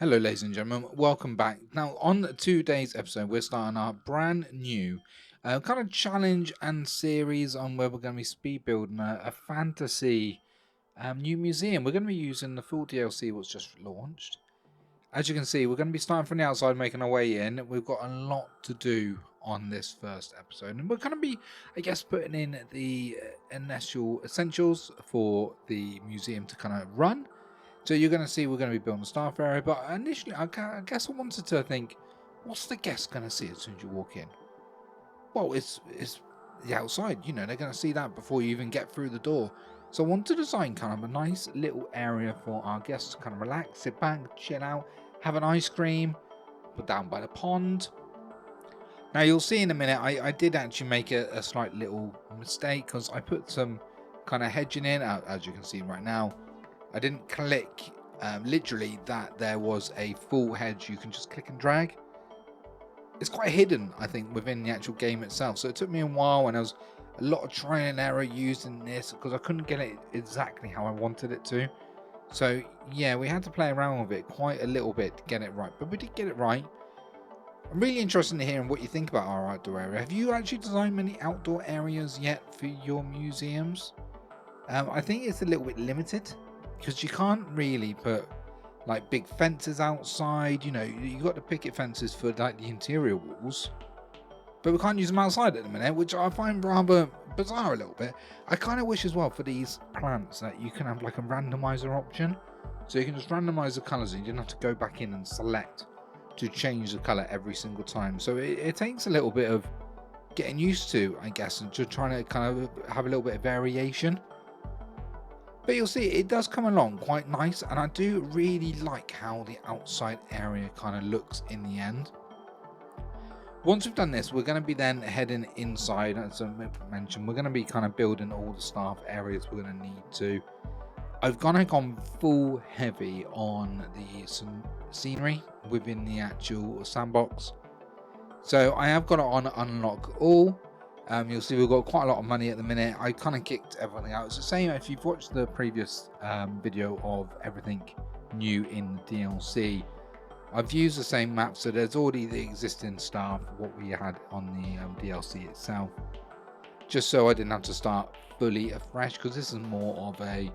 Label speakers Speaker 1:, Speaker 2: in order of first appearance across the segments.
Speaker 1: Hello, ladies and gentlemen. Welcome back. Now, on today's episode, we're starting our brand new kind of challenge and series on where we're going to be speed building a fantasy new museum. We're going to be using the full DLC, what's just launched. As you can see, we're going to be starting from the outside, making our way in. We've got a lot to do on this first episode, and we're going to be, I guess, putting in the initial essentials for the museum to kind of run. So you're going to see we're going to be building the staff area, but initially I guess I wanted to think, what's the guest going to see as soon as you walk in? Well, it's the outside, they're going to see that before you even get through the door. So I want to design kind of a nice little area for our guests to kind of relax, sit back, chill out, have an ice cream, put down by the pond. Now you'll see in a minute, I did actually make a slight little mistake because I put some kind of hedging in, as you can see right now. I didn't click literally that there was a full hedge you can just click and drag. It's quite hidden, I think, within the actual game itself. So it took me a while, and there was a lot of try and error used in this because I couldn't get it exactly how I wanted it to. So yeah, we had to play around with it quite a little bit to get it right, but we did get it right. I'm really interested in hearing what you think about our outdoor area. Have you actually designed many outdoor areas yet for your museums? I think it's a little bit limited because you can't really put like big fences outside. You got the picket fences for like the interior walls, but we can't use them outside at the minute, which I find rather bizarre a little bit. I kind of wish as well for these plants that you can have like a randomizer option, so you can just randomize the colors and you don't have to go back in and select to change the color every single time. So it takes a little bit of getting used to, I guess, and just trying to kind of have a little bit of variation. But you'll see it does come along quite nice, and I do really like how the outside area kind of looks in the end. Once we've done this, we're going to be then heading inside. As I mentioned, we're going to be kind of building all the staff areas we're going to need to. I've gone full heavy on some scenery within the actual sandbox. So I have got it on unlock all. You'll see we've got quite a lot of money at the minute. I kind of kicked everything out. It's the same if you've watched the previous video of everything new in the DLC. I've used the same map, so there's already the existing staff, what we had on the DLC itself. Just so I didn't have to start fully afresh, because this is more of a...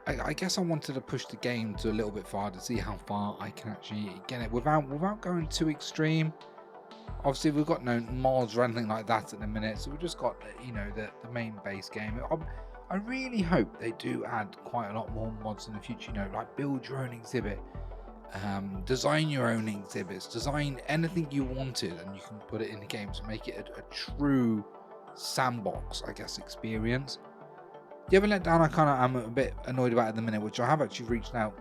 Speaker 1: I guess I wanted to push the game to a little bit far to see how far I can actually get it without going too extreme. Obviously, we've got no mods or anything like that at the minute, so we've just got the main base game. I really hope they do add quite a lot more mods in the future. Like build your own exhibit, design your own exhibits, design anything you wanted, and you can put it in the game to make it a true sandbox, I guess, experience. The other letdown I kind of am a bit annoyed about at the minute, which I have actually reached out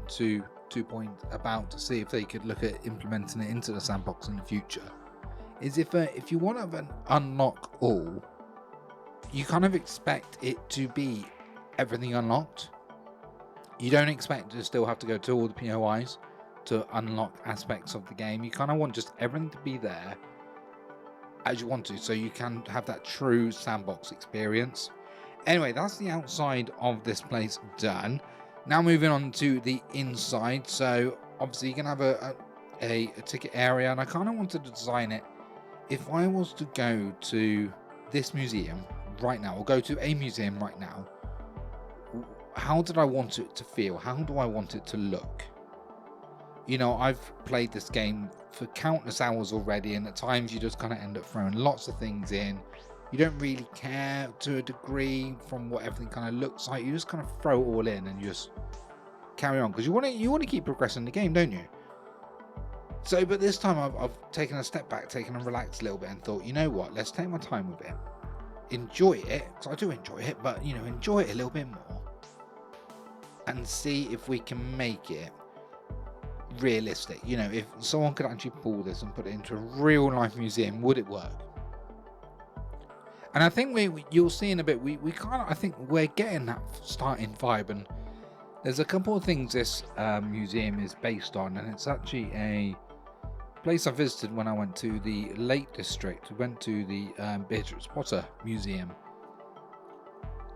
Speaker 1: to 2 Point about to see if they could look at implementing it into the sandbox in the future, is if you want to unlock all, you kind of expect it to be everything unlocked. You don't expect to still have to go to all the POIs to unlock aspects of the game. You kind of want just everything to be there as you want to, so you can have that true sandbox experience. Anyway, that's the outside of this place done. Now moving on to the inside. So obviously you can have a ticket area, and I kind of wanted to design it. If I was to go to this museum right now, or go to a museum right now, how did I want it to feel? How do I want it to look? I've played this game for countless hours already, and at times you just kind of end up throwing lots of things in. You don't really care to a degree from what everything kind of looks like. You just kind of throw it all in and just carry on, because you want to keep progressing the game, don't you? So, but this time I've taken a step back, taken a relaxed a little bit, and thought, you know what? Let's take my time with it, enjoy it, because I do enjoy it, but enjoy it a little bit more, and see if we can make it realistic. If someone could actually pull this and put it into a real life museum, would it work? And I think you'll see in a bit, we kind of, I think we're getting that starting vibe, and there's a couple of things this museum is based on, and it's actually a place I visited when I went to the Lake District. We went to the Beatrix Potter Museum,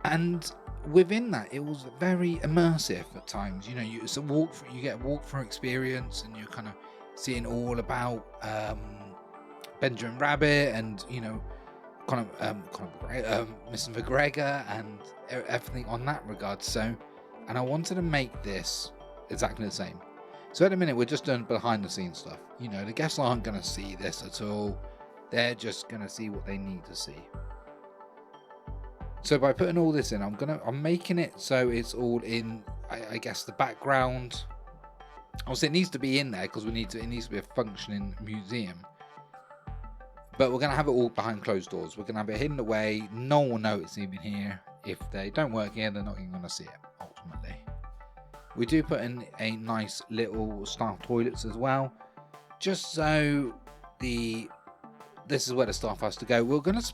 Speaker 1: and within that, it was very immersive at times. You know, it's a you get a walkthrough experience, and you're kind of seeing all about Benjamin Rabbit, and you know, Mr. McGregor, and everything on that regard. So, and I wanted to make this exactly the same. So at the minute, we're just doing behind the scenes stuff. You know, the guests aren't going to see this at all. They're just going to see what they need to see. So by putting all this in, I'm making it so it's all in, I guess, the background. Obviously, it needs to be in there because it needs to be a functioning museum. But we're going to have it all behind closed doors. We're going to have it hidden away. No one will know it's even here. If they don't work here, they're not even going to see it, ultimately. We do put in a nice little staff toilets as well, just so this is where the staff has to go. We're going to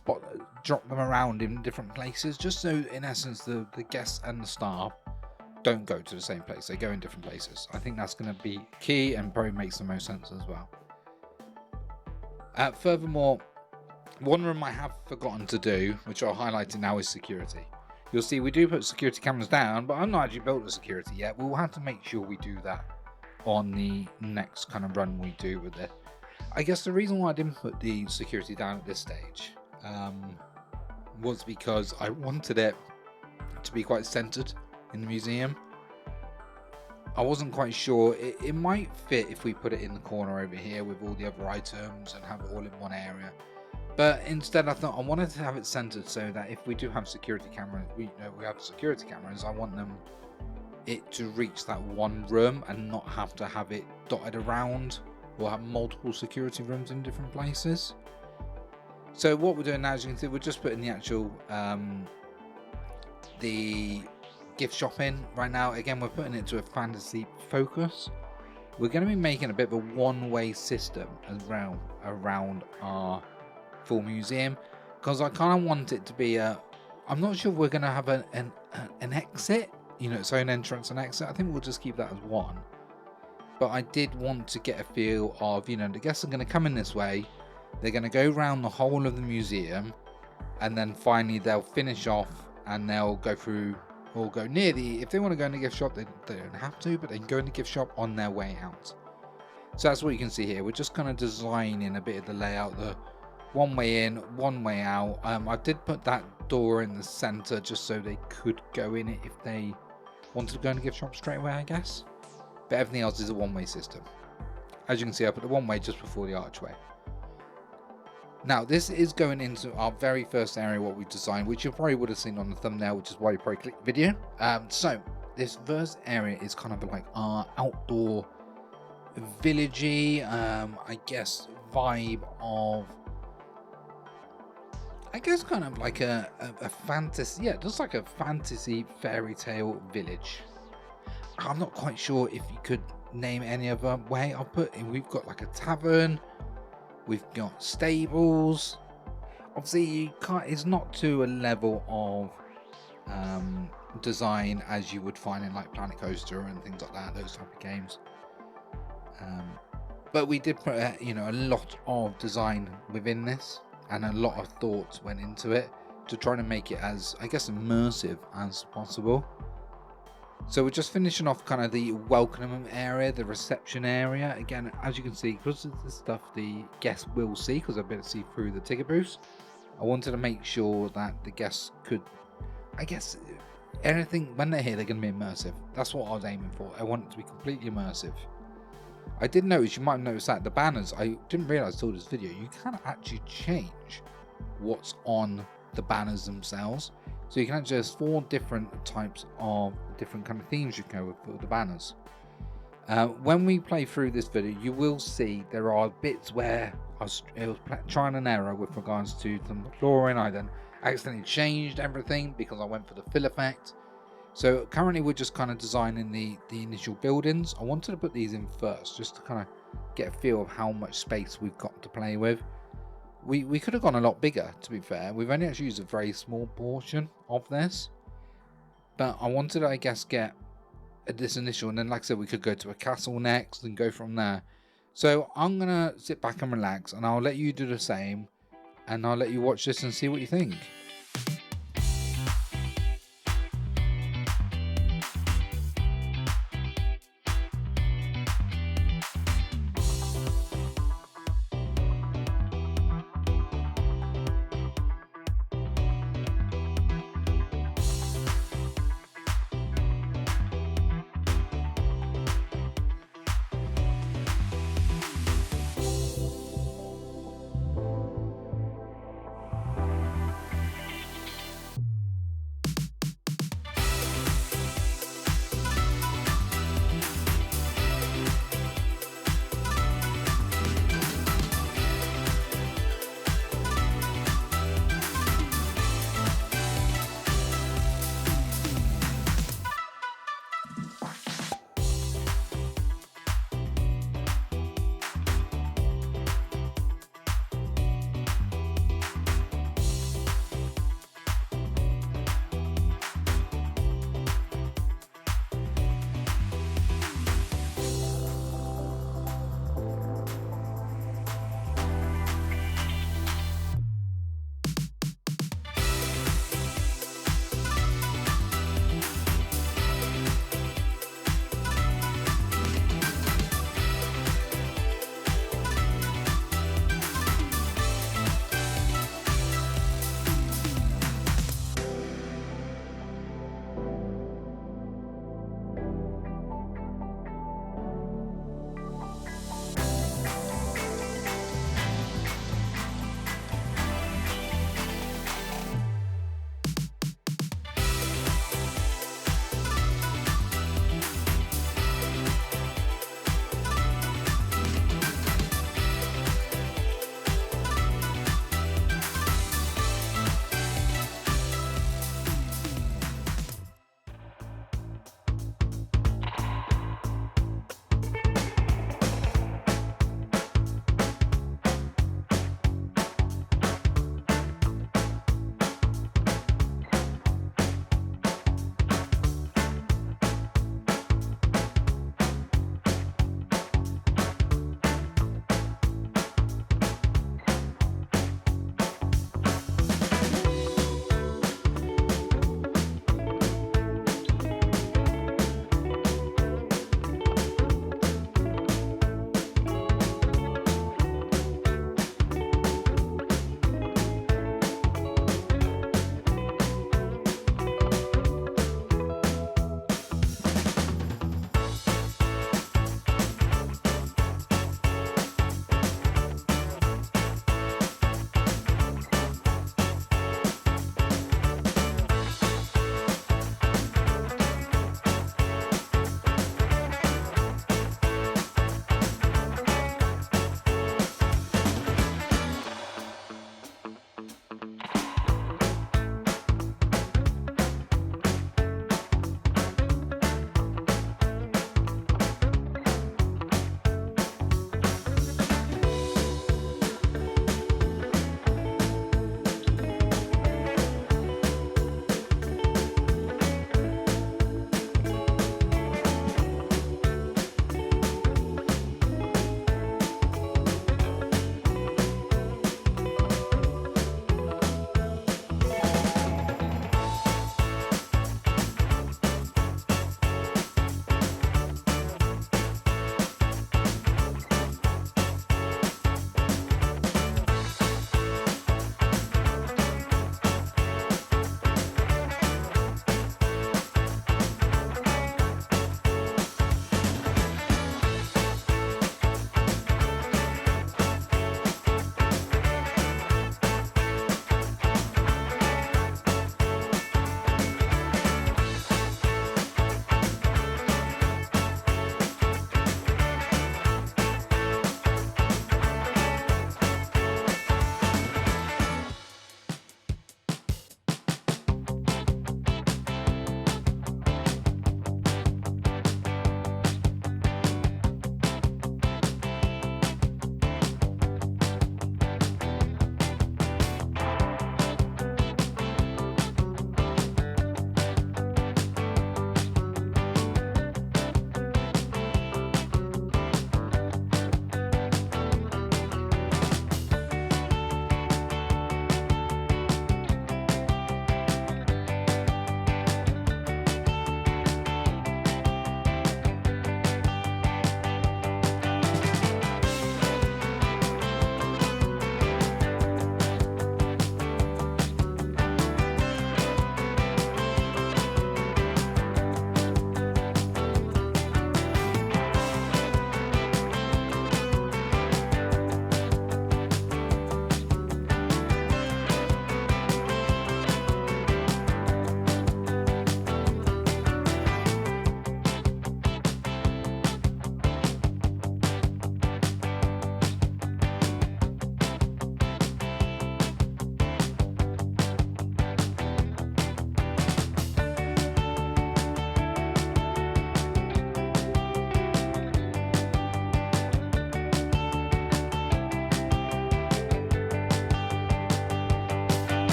Speaker 1: drop them around in different places, just so in essence the guests and the staff don't go to the same place. They go in different places. I think that's going to be key and probably makes the most sense as well. Furthermore, one room I have forgotten to do, which I'll highlight it now, is security. You'll see we do put security cameras down, but I'm not actually built the security yet. We'll have to make sure we do that on the next kind of run we do with it. I guess the reason why I didn't put the security down at this stage was because I wanted it to be quite centered in the museum. I wasn't quite sure. It might fit if we put it in the corner over here with all the other items and have it all in one area. But instead, I thought I wanted to have it centered so that if we do have security cameras, we have security cameras. I want it to reach that one room and not have to have it dotted around or have multiple security rooms in different places. So what we're doing now, as you can see, we're just putting the actual the gift shop in right now. Again, we're putting it to a fantasy focus. We're going to be making a bit of a one-way system around our full museum, because I kind of want it to be I'm not sure if we're going to have an exit, you know, its own entrance and exit. I think we'll just keep that as one. But I did want to get a feel of, you know, the guests are going to come in this way, they're going to go around the whole of the museum, and then finally they'll finish off and they'll go through or go near if they want to go in the gift shop, they don't have to, but they can go in the gift shop on their way out. So that's what you can see here. We're just kind of designing a bit of the layout, the one way in, one way out. I did put that door in the center just so they could go in it if they wanted to go in the gift shop straight away, I guess. But everything else is a one-way system. As you can see, I put the one way just before the archway. Now, this is going into our very first area, what we designed, which you probably would have seen on the thumbnail, which is why you probably clicked video. So this first area is kind of like our outdoor villagey, I guess, vibe of, I guess, kind of like a fantasy, yeah, just like a fantasy fairy tale village. I'm not quite sure if you could name any other way. I'll put in, we've got like a tavern, we've got stables. Obviously, you can't, it's not to a level of design as you would find in like Planet Coaster and things like that, those type of games. But we did put you know, a lot of design within this, and a lot of thoughts went into it to try to make it as, I guess, immersive as possible. So we're just finishing off kind of the welcome area, the reception area. Again, as you can see, because of the stuff the guests will see, because I've been able to see through the ticket booths, I wanted to make sure that the guests could, I guess, anything, when they're here, they're going to be immersive. That's what I was aiming for. I want it to be completely immersive. I did notice, you might have noticed that the banners, I didn't realize until this video, you can actually change what's on the banners themselves. So you can actually, there's 4 different types of different kind of themes you can go with for the banners. When we play through this video, you will see there are bits where it was trying and error with regards to the flooring. I then accidentally changed everything because I went for the fill effect. So currently we're just kind of designing the initial buildings. I wanted to put these in first just to kind of get a feel of how much space we've got to play with. We could have gone a lot bigger, to be fair. We've only actually used a very small portion of this, but I wanted to, I guess, get this initial, and then like I said, we could go to a castle next and go from there. So I'm gonna sit back and relax, and I'll let you do the same, and I'll let you watch this and see what you think.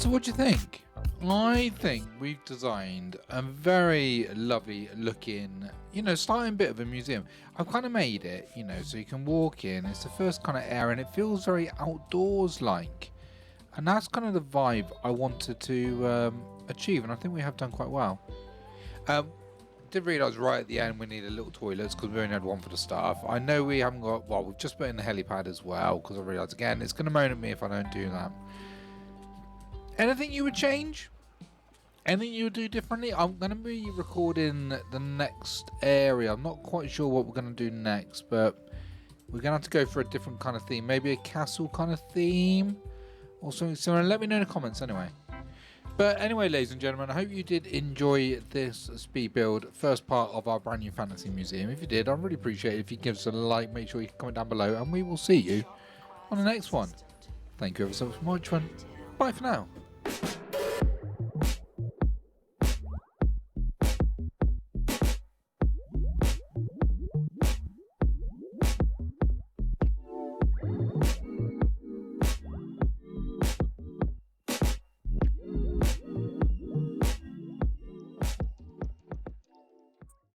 Speaker 1: So what do you think? I think we've designed a very lovely looking, starting bit of a museum. I've kind of made it, so you can walk in. It's the first kind of area and it feels very outdoors like. And that's kind of the vibe I wanted to achieve, and I think we have done quite well. Did realise right at the end we needed little toilets because we only had one for the staff. I know we haven't got, well, we've just put in the helipad as well because I realised again it's going to moan at me if I don't do that. Anything you would change? Anything you would do differently? I'm going to be recording the next area. I'm not quite sure what we're going to do next, but we're going to have to go for a different kind of theme. Maybe a castle kind of theme or something similar. Let me know in the comments anyway. But anyway, ladies and gentlemen, I hope you did enjoy this speed build, first part of our brand new fantasy museum. If you did, I'd really appreciate it if you give us a like, make sure you comment down below, and we will see you on the next one. Thank you ever so much, bye for now.